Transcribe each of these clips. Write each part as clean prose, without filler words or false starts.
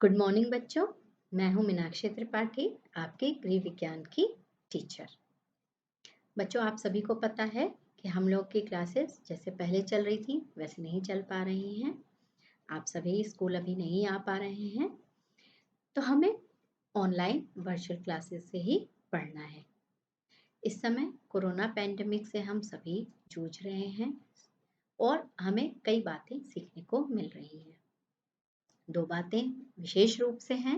Good morning बच्चों। मैं हूं मीनाक्षी त्रिपाठी, आपकी गृह विज्ञान की टीचर। बच्चों, आप सभी को पता है कि हम लोग की क्लासेस जैसे पहले चल रही थी वैसे नहीं चल पा रही हैं। आप सभी स्कूल अभी नहीं आ पा रहे हैं, तो हमें ऑनलाइन वर्चुअल क्लासेस से ही पढ़ना है। इस समय कोरोना पैंडेमिक से हम सभी जूझ रहे हैं और हमें कई बातें सीखने को मिल रही हैं। दो बातें विशेष रूप से हैं,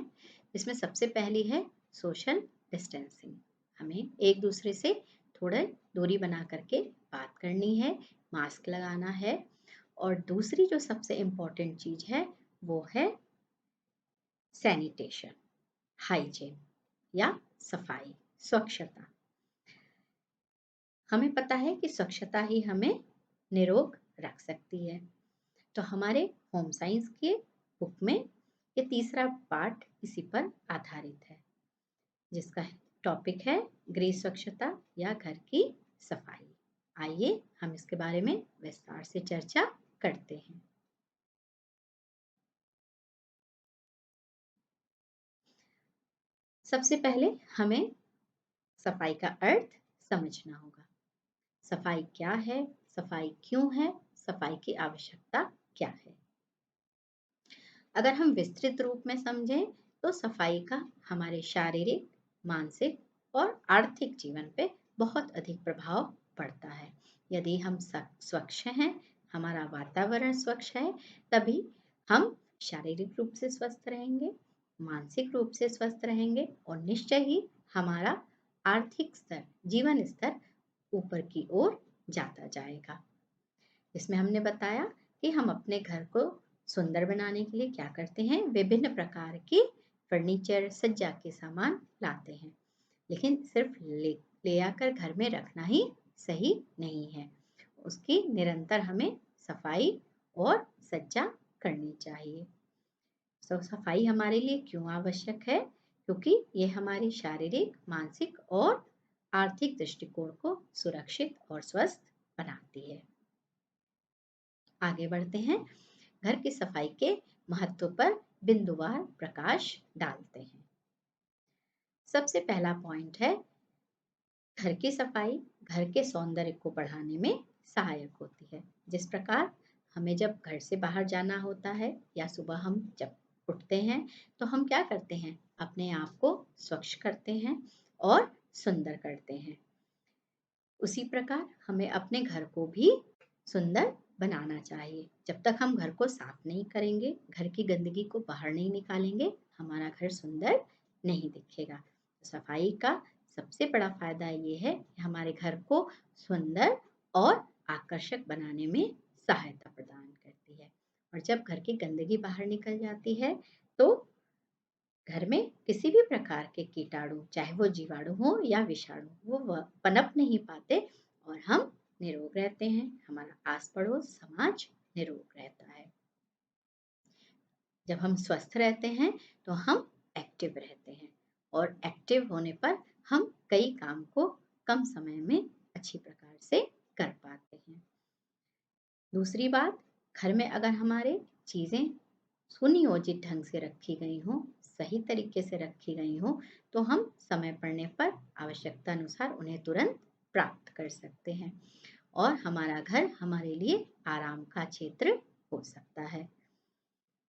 जिसमें सबसे पहली है सोशल डिस्टेंसिंग। हमें एक दूसरे से थोड़ा दूरी बना करके बात करनी है, मास्क लगाना है। और दूसरी जो सबसे इम्पोर्टेंट चीज है वो है सैनिटेशन, हाइजीन या सफाई, स्वच्छता। हमें पता है कि स्वच्छता ही हमें निरोग रख सकती है। तो हमारे होम साइंस के बुक में ये तीसरा पार्ट इसी पर आधारित है, जिसका टॉपिक है गृह स्वच्छता या घर की सफाई। आइए हम इसके बारे में विस्तार से चर्चा करते हैं। सबसे पहले हमें सफाई का अर्थ समझना होगा। सफाई क्या है, सफाई क्यों है, सफाई की आवश्यकता क्या है। अगर हम विस्तृत रूप में समझें तो सफाई का हमारे शारीरिक, मानसिक और आर्थिक जीवन पे बहुत अधिक प्रभाव पड़ता है। यदि हम स्वच्छ हैं, हमारा वातावरण स्वच्छ है, तभी हम शारीरिक रूप से स्वस्थ रहेंगे, मानसिक रूप से स्वस्थ रहेंगे और निश्चय ही हमारा आर्थिक स्तर, जीवन स्तर ऊपर की ओर जाता जाएगा। इसमें हमने बताया कि हम अपने घर को सुंदर बनाने के लिए क्या करते हैं, विभिन्न प्रकार की फर्नीचर, सज्जा के सामान लाते हैं। लेकिन सिर्फ ले आकर घर में रखना ही सही नहीं है, उसकी निरंतर हमें सफाई और सज्जा करनी चाहिए। तो सफाई हमारे लिए क्यों आवश्यक है? क्योंकि ये हमारी शारीरिक, मानसिक और आर्थिक दृष्टिकोण को सुरक्षित और स्वस्थ बनाती है। आगे बढ़ते हैं, घर की सफाई के महत्व पर बिंदुवार प्रकाश डालते हैं। सबसे पहला पॉइंट है, घर की सफाई घर के सौंदर्य को बढ़ाने में सहायक होती है। जिस प्रकार हमें जब घर से बाहर जाना होता है या सुबह हम जब उठते हैं तो हम क्या करते हैं, अपने आप को स्वच्छ करते हैं और सुंदर करते हैं। उसी प्रकार हमें अपने घर को भी सुंदर बनाना चाहिए। जब तक हम घर को साफ नहीं करेंगे, घर की गंदगी को बाहर नहीं निकालेंगे, हमारा घर सुंदर नहीं दिखेगा। सफाई का सबसे बड़ा फायदा ये है कि हमारे घर को सुंदर और आकर्षक बनाने में सहायता प्रदान करती है। और जब घर की गंदगी बाहर निकल जाती है तो घर में किसी भी प्रकार के कीटाणु, चाहे वो जीवाणु हो या विषाणु, वो पनप नहीं पाते और हम निरोग रहते हैं, हमारा आस पड़ोस समाज निरोग रहता है। जब हम स्वस्थ रहते हैं तो हम एक्टिव रहते हैं और एक्टिव होने पर हम कई काम को कम समय में अच्छी प्रकार से कर पाते हैं। दूसरी बात, घर में अगर हमारे चीजें सुनियोजित ढंग से रखी गई हो, सही तरीके से रखी गई हो, तो हम समय पड़ने पर आवश्यकता अनुसार उन्हें तुरंत प्राप्त कर सकते हैं और हमारा घर हमारे लिए आराम का क्षेत्र हो सकता है।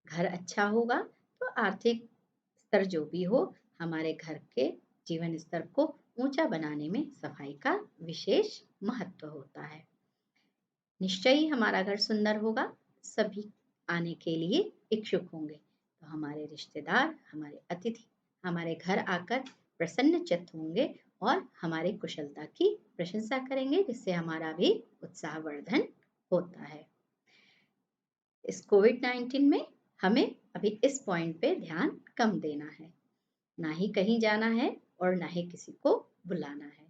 घर अच्छा होगा तो आर्थिक स्तर जो भी हो, हमारे घर के जीवन स्तर को ऊंचा बनाने में सफाई का विशेष महत्व होता है। निश्चय ही हमारा घर सुंदर होगा, सभी आने के लिए इच्छुक होंगे, तो हमारे रिश्तेदार, हमारे अतिथि हमारे घर आकर प्रसन्नचित्त होंगे और हमारी कुशलता की प्रशंसा करेंगे, जिससे हमारा भी उत्साहवर्धन होता है। इस कोविड-19 में हमें अभी इस पॉइंट पे ध्यान कम देना है, ना ही कहीं जाना है और ना ही किसी को बुलाना है।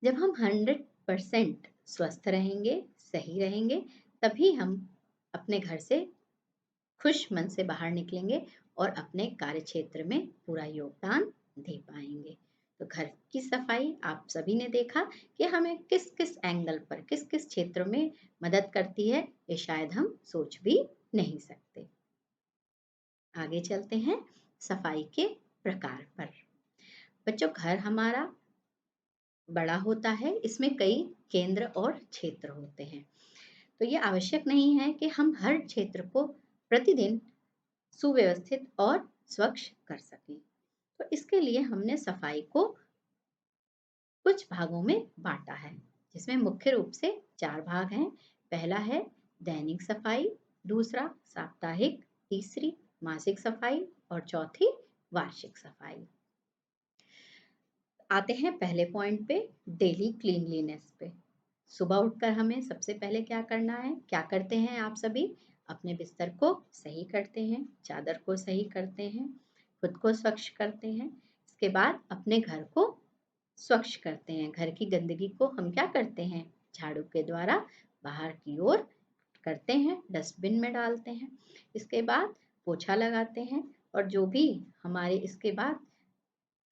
जब हम 100% स्वस्थ रहेंगे, सही रहेंगे, तभी हम अपने घर से खुश मन से बाहर निकलेंगे और अपने कार्य क्षेत्र में पूरा योगदान दे पाएंगे। तो घर की सफाई आप सभी ने देखा कि हमें किस किस एंगल पर, किस किस क्षेत्र में मदद करती है, ये शायद हम सोच भी नहीं सकते। आगे चलते हैं सफाई के प्रकार पर। बच्चों, घर हमारा बड़ा होता है, इसमें कई केंद्र और क्षेत्र होते हैं। तो ये आवश्यक नहीं है कि हम हर क्षेत्र को प्रतिदिन सुव्यवस्थित और स्वच्छ कर सकें। तो इसके लिए हमने सफाई को कुछ भागों में बांटा है, जिसमें मुख्य रूप से 4 भाग हैं। पहला है दैनिक सफाई, दूसरा साप्ताहिक, तीसरी मासिक सफाई और चौथी वार्षिक सफाई। आते हैं पहले पॉइंट पे, डेली क्लीनलीनेस पे। सुबह उठकर हमें सबसे पहले क्या करना है? क्या करते हैं आप सभी? अपने बिस्तर को सही करते हैं, चादर को सही करते हैं, खुद को स्वच्छ करते हैं। इसके बाद अपने घर को स्वच्छ करते हैं। घर की गंदगी को हम क्या करते हैं? झाड़ू के द्वारा बाहर की ओर करते हैं, डस्टबिन में डालते हैं। इसके बाद पोछा लगाते हैं और जो भी हमारे इसके बाद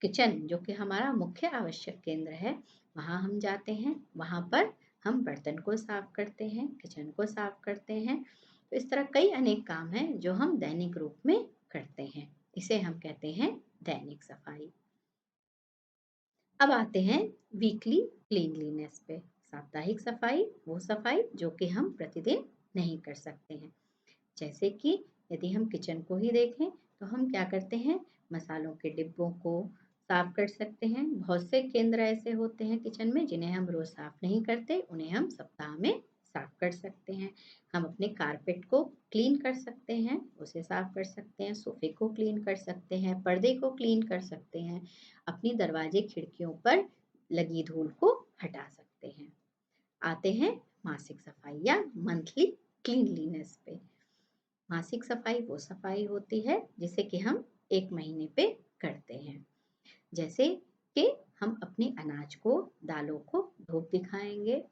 किचन, जो कि हमारा मुख्य आवश्यक केंद्र है, वहाँ हम जाते हैं। वहाँ पर हम बर्तन को साफ करते हैं, किचन को साफ करते हैं। तो इस तरह कई अनेक काम हैं जो हम दैनिक रूप में करते हैं। इसे हम कहते हैं दैनिक सफाई। अब आते हैं वीकली क्लीनलीनेस पे। साप्ताहिक सफाई वो सफाई जो कि हम प्रतिदिन नहीं कर सकते हैं। जैसे कि यदि हम किचन को ही देखें तो हम क्या करते हैं? मसालों के डिब्बों को साफ कर सकते हैं। बहुत से केंद्र ऐसे होते हैं किचन में जिन्हें हम रोज साफ नहीं करते, उन्हें हम सप्ताह में साफ कर सकते हैं। हम अपने कारपेट को क्लीन कर सकते हैं, उसे साफ कर सकते हैं, सोफे को क्लीन कर सकते हैं, पर्दे को क्लीन कर सकते हैं, अपनी दरवाजे खिड़कियों पर लगी धूल को हटा सकते हैं। आते हैं मासिक सफाई या मंथली क्लीनलीनेस पे। मासिक सफाई वो सफाई होती है जिसे कि हम 1 महीने पे करते हैं। जैसे कि हम अपने अनाज को, दालों को धूप दिखाएँगे,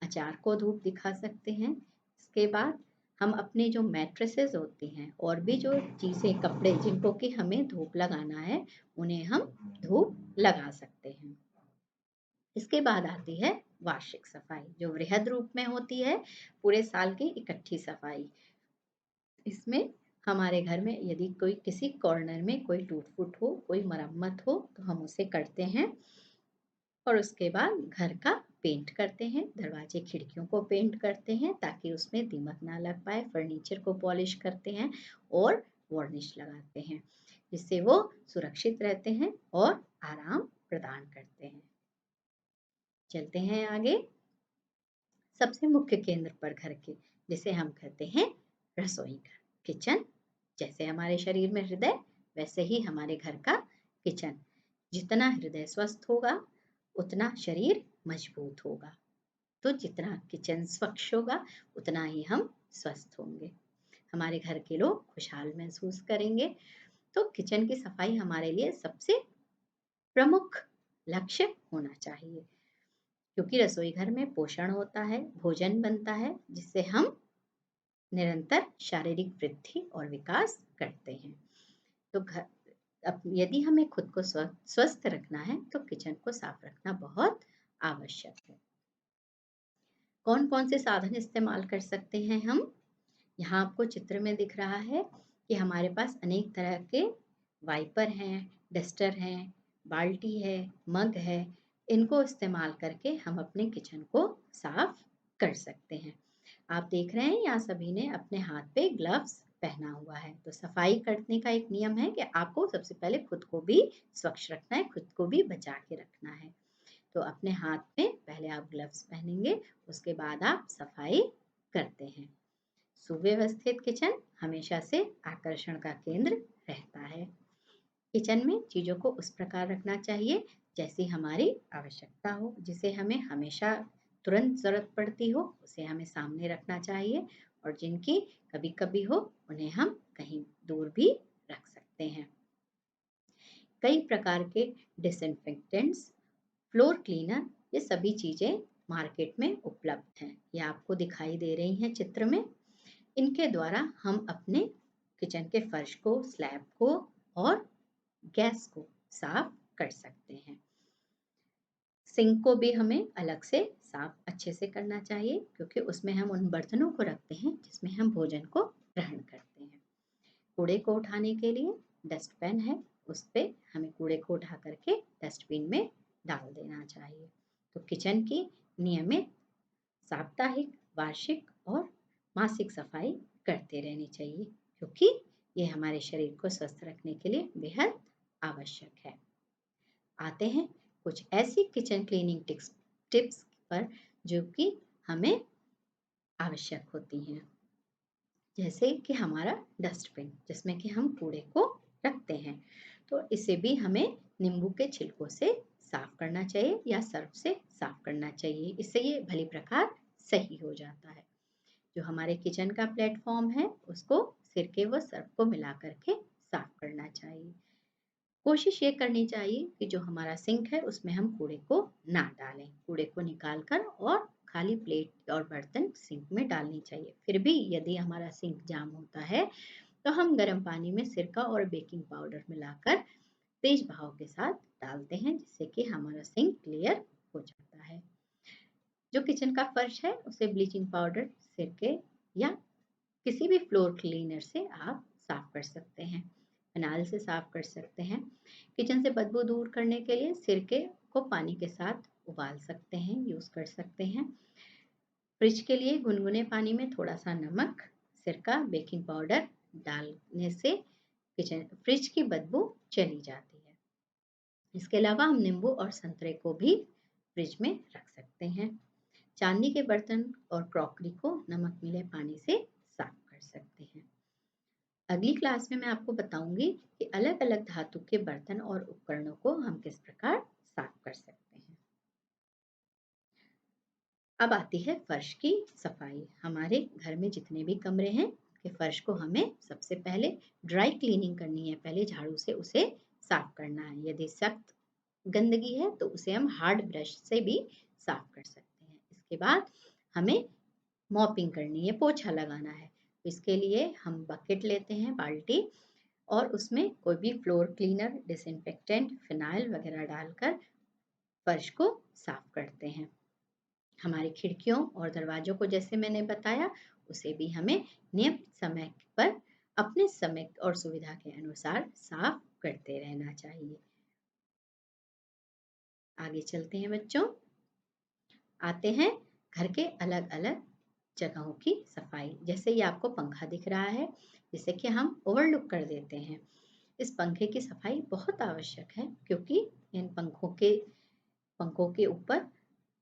अचार को धूप दिखा सकते हैं। इसके बाद हम अपने जो मैट्रेसेस होती हैं और भी जो चीज़ें, कपड़े जिनको कि हमें धूप लगाना है, उन्हें हम धूप लगा सकते हैं। इसके बाद आती है वार्षिक सफाई, जो वृहद रूप में होती है, पूरे साल की इकट्ठी सफाई। इसमें हमारे घर में यदि कोई किसी कॉर्नर में कोई टूट-फूट हो, कोई मरम्मत हो, तो हम उसे करते हैं और उसके बाद घर का पेंट करते हैं, दरवाजे खिड़कियों को पेंट करते हैं ताकि उसमें दीमक ना लग पाए, फर्नीचर को पॉलिश करते हैं और वार्निश लगाते हैं, जिससे वो सुरक्षित रहते हैं और आराम प्रदान करते हैं। चलते हैं आगे, सबसे मुख्य केंद्र पर घर के, जिसे हम कहते हैं रसोई घर, किचन। जैसे हमारे शरीर में हृदय, वैसे ही हमारे घर का किचन। जितना हृदय स्वस्थ होगा, उतना शरीर मजबूत होगा। तो जितना किचन स्वच्छ होगा, उतना ही हम स्वस्थ होंगे। हमारे घर के लोग खुशहाल महसूस करेंगे। तो किचन की सफाई हमारे लिए सबसे प्रमुख लक्ष्य होना चाहिए, क्योंकि रसोई घर में पोषण होता है, भोजन बनता है, जिससे हम निरंतर शारीरिक वृद्धि और विकास करते हैं। तो घर, अब यदि हमें खुद को स्वस्थ रखना है तो किचन को साफ रखना बहुत आवश्यक है। कौन कौन से साधन इस्तेमाल कर सकते हैं हम? यहाँ आपको चित्र में दिख रहा है कि हमारे पास अनेक तरह के वाइपर हैं, डस्टर हैं, बाल्टी है, मग है। इनको इस्तेमाल करके हम अपने किचन को साफ कर सकते हैं। आप देख रहे हैं यहाँ सभी ने अपने हाथ पे ग्लव्स पहना हुआ है। तो सफाई करने का एक नियम है कि आपको सबसे पहले खुद को भी स्वच्छ रखना है, खुद को भी बचा के रखना है। तो अपने हाथ में पहले आप ग्लव्स पहनेंगे, उसके बाद आप सफाई करते हैं। सुव्यवस्थित किचन हमेशा से आकर्षण का केंद्र रहता है। किचन में चीज़ों को उस प्रकार रखना चाहिए जैसी हमारी आवश्यकता हो, जिसे हमें हमेशा तुरंत ज़रूरत पड़ती हो, उसे हमें सामने रखना चाहिए, और जिनकी कभी-कभी हो, उन्हें हम कहीं दूर भी रख सकते हैं। कई प्रकार के डिसइंफेक्टेंट्स, फ्लोर क्लीनर, ये सभी चीज़ें मार्केट में उपलब्ध हैं। ये आपको दिखाई दे रही हैं चित्र में। इनके द्वारा हम अपने किचन के फर्श को, स्लैब को और गैस को साफ कर सकते हैं। सिंक को भी हमें अलग से साफ अच्छे से करना चाहिए, क्योंकि उसमें हम उन बर्तनों को रखते हैं जिसमें हम भोजन को ग्रहण करते हैं। कूड़े को उठाने के लिए डस्टबिन है, उस पे हमें कूड़े को उठा करके डस्टबिन में डाल देना चाहिए। तो किचन की नियमित साप्ताहिक, वार्षिक और मासिक सफाई करते रहनी चाहिए, क्योंकि ये हमारे शरीर को स्वस्थ रखने के लिए बेहद आवश्यक है। आते हैं कुछ ऐसी किचन क्लीनिंग टिप्स पर जो कि हमें आवश्यक होती हैं। जैसे कि हमारा डस्टबिन जिसमें कि हम कूड़े को रखते हैं, तो इसे भी हमें नींबू के छिलकों से साफ करना चाहिए या सर्फ से साफ करना चाहिए। इससे ये भली प्रकार सही हो जाता है। जो हमारे किचन का प्लेटफॉर्म है उसको सिरके व सर्फ को मिला करके साफ करना चाहिए। कोशिश ये करनी चाहिए कि जो हमारा सिंक है उसमें हम कूड़े को ना डालें। कूड़े को निकाल कर और खाली प्लेट और बर्तन सिंक में डालनी चाहिए। फिर भी यदि हमारा सिंक जाम होता है तो हम गर्म पानी में सिरका और बेकिंग पाउडर मिलाकर तेज बहाव के साथ डालते हैं, जिससे कि हमारा सिंक क्लियर हो जाता है। जो किचन का फर्श है उसे ब्लीचिंग पाउडर, सिरके या किसी भी फ्लोर क्लीनर से आप साफ कर सकते हैं। फिनाइल से साफ कर सकते हैं। किचन से बदबू दूर करने के लिए सिरके को पानी के साथ उबाल सकते हैं, यूज कर सकते हैं। फ्रिज के लिए गुनगुने पानी में थोड़ा सा नमक, सिरका, बेकिंग पाउडर डालने से किचन फ्रिज की बदबू चली जाती है। इसके अलावा हम नींबू और संतरे को भी फ्रिज में रख सकते हैं। चांदी के बर्तन और क्रॉकरी को नमक मिले पानी से साफ कर सकते हैं। अगली क्लास में मैं आपको बताऊंगी कि अलग-अलग धातु के बर्तन और उपकरणों को हम किस प्रकार साफ कर सकते हैं। अब आती है फर्श की सफाई। हमारे घर में जितने भी कमरे हैं के फर्श को हमें सबसे पहले ड्राई क्लीनिंग करनी है। पहले झाड़ू से उसे साफ करना है। यदि सख्त गंदगी है तो उसे हम हार्ड ब्रश से भी साफ कर सकते हैं। इसके बाद हमें मॉपिंग करनी है, पोछा लगाना है। इसके लिए हम बकेट लेते हैं, बाल्टी, और उसमें कोई भी फ्लोर क्लीनर, डिसइंफेक्टेंट, फिनाइल वगैरह डालकर फर्श को साफ करते हैं। हमारी खिड़कियों और दरवाजों को जैसे मैंने बताया उसे भी हमें नियमित समय पर अपने समय और सुविधा के अनुसार साफ करते रहना चाहिए। आगे चलते हैं बच्चों। आते हैं घर के अलग-अलग जगहों की सफाई। जैसे ये आपको पंखा दिख रहा है, जिसे कि हम ओवरलुक कर देते हैं। इस पंखे की सफाई बहुत आवश्यक है, क्योंकि इन पंखों के ऊपर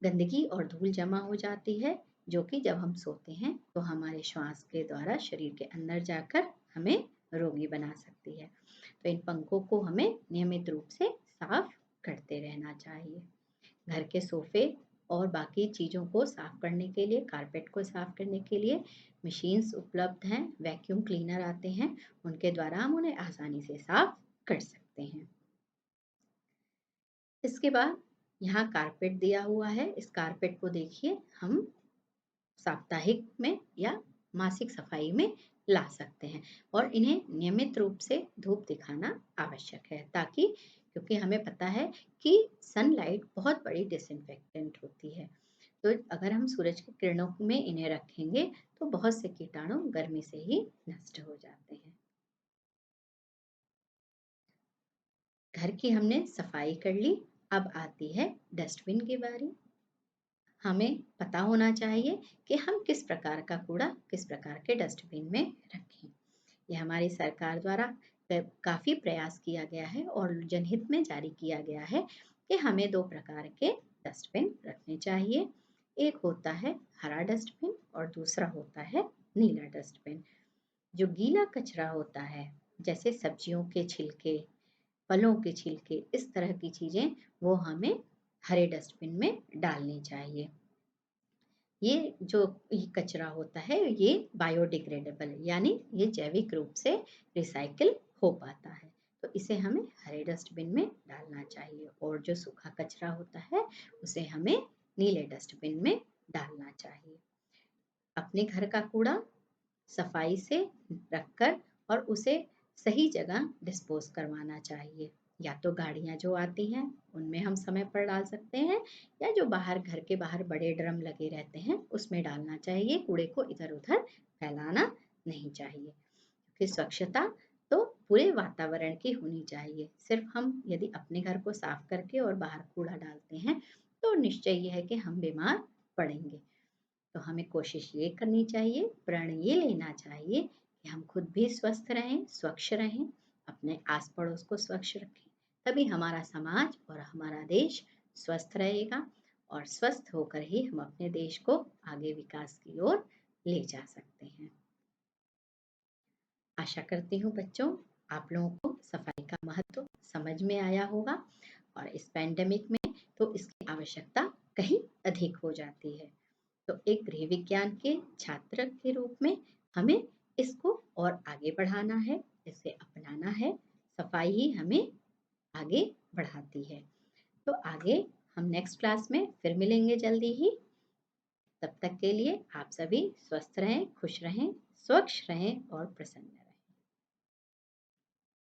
गंदगी और धूल जमा हो जाती है, जो कि जब हम सोते हैं तो हमारे श्वास के द्वारा शरीर के अंदर जाकर हमें रोगी बना सकती है। तो इन पंखों को हमें नियमित रूप से साफ करते रहना चाहिए। घर के सोफे और बाकी चीज़ों को साफ करने के लिए, कारपेट को साफ करने के लिए मशीन्स उपलब्ध हैं, वैक्यूम क्लीनर आते हैं, उनके द्वारा हम उन्हें आसानी से साफ कर सकते हैं। इसके बाद यहाँ कारपेट दिया हुआ है। इस कारपेट को देखिए हम साप्ताहिक में या मासिक सफाई में ला सकते हैं और इन्हें नियमित रूप से धूप दिखाना आवश्यक है, ताकि क्योंकि हमें पता है कि सनलाइट बहुत बड़ी डिसइंफेक्टेंट होती है। तो अगर हम सूरज की किरणों में इन्हें रखेंगे तो बहुत से कीटाणु गर्मी से ही नष्ट हो जाते हैं। घर की हमने सफाई कर ली, अब आती है डस्टबिन की बारी। हमें पता होना चाहिए कि हम किस प्रकार का कूड़ा किस प्रकार के डस्टबिन में रखें। ये हमारी सरकार द्वारा काफ़ी प्रयास किया गया है और जनहित में जारी किया गया है कि हमें 2 प्रकार के डस्टबिन रखने चाहिए। एक होता है हरा डस्टबिन और दूसरा होता है नीला डस्टबिन। जो गीला कचरा होता है, जैसे सब्जियों के छिलके, फलों के छिलके, इस तरह की चीज़ें, वो हमें हरे डस्टबिन में डालनी चाहिए। ये जो ये कचरा होता है ये बायोडिग्रेडेबल है, यानी ये जैविक रूप से रिसाइकिल हो पाता है, तो इसे हमें हरे डस्टबिन में डालना चाहिए और जो सूखा कचरा होता है उसे हमें नीले डस्टबिन में डालना चाहिए। अपने घर का कूड़ा सफाई से रखकर और उसे सही जगह डिस्पोज करवाना चाहिए। या तो गाड़ियाँ जो आती हैं उनमें हम समय पर डाल सकते हैं, या जो बाहर घर के बाहर बड़े ड्रम लगे रहते हैं उसमें डालना चाहिए। कूड़े को इधर उधर फैलाना नहीं चाहिए, फिर स्वच्छता तो पूरे वातावरण की होनी चाहिए। सिर्फ हम यदि अपने घर को साफ करके और बाहर कूड़ा डालते हैं, तो निश्चय ये है कि हम बीमार पड़ेंगे। तो हमें कोशिश ये करनी चाहिए, प्रण ये लेना चाहिए कि हम खुद भी स्वस्थ रहें, स्वच्छ रहें, अपने आस-पड़ोस को स्वच्छ रखें। तभी हमारा समाज और हमारा देश स्वस्थ रहेगा और स्वस्थ होकर ही हम अपने देश को आगे विकास की ओर ले जा सकते हैं। आशा करती हूँ बच्चों, आप लोगों को सफाई का महत्व समझ में आया होगा और इस पैंडेमिक में तो इसकी आवश्यकता कहीं अधिक हो जाती है। तो एक गृह विज्ञान के छात्र के रूप में हमें इसको और आगे बढ़ाना है, इसे अपनाना है। सफाई ही हमें आगे बढ़ाती है। तो आगे हम नेक्स्ट क्लास में फिर मिलेंगे जल्दी ही। तब तक के लिए आप सभी स्वस्थ रहें, खुश रहें, स्वच्छ रहें और प्रसन्न रहें।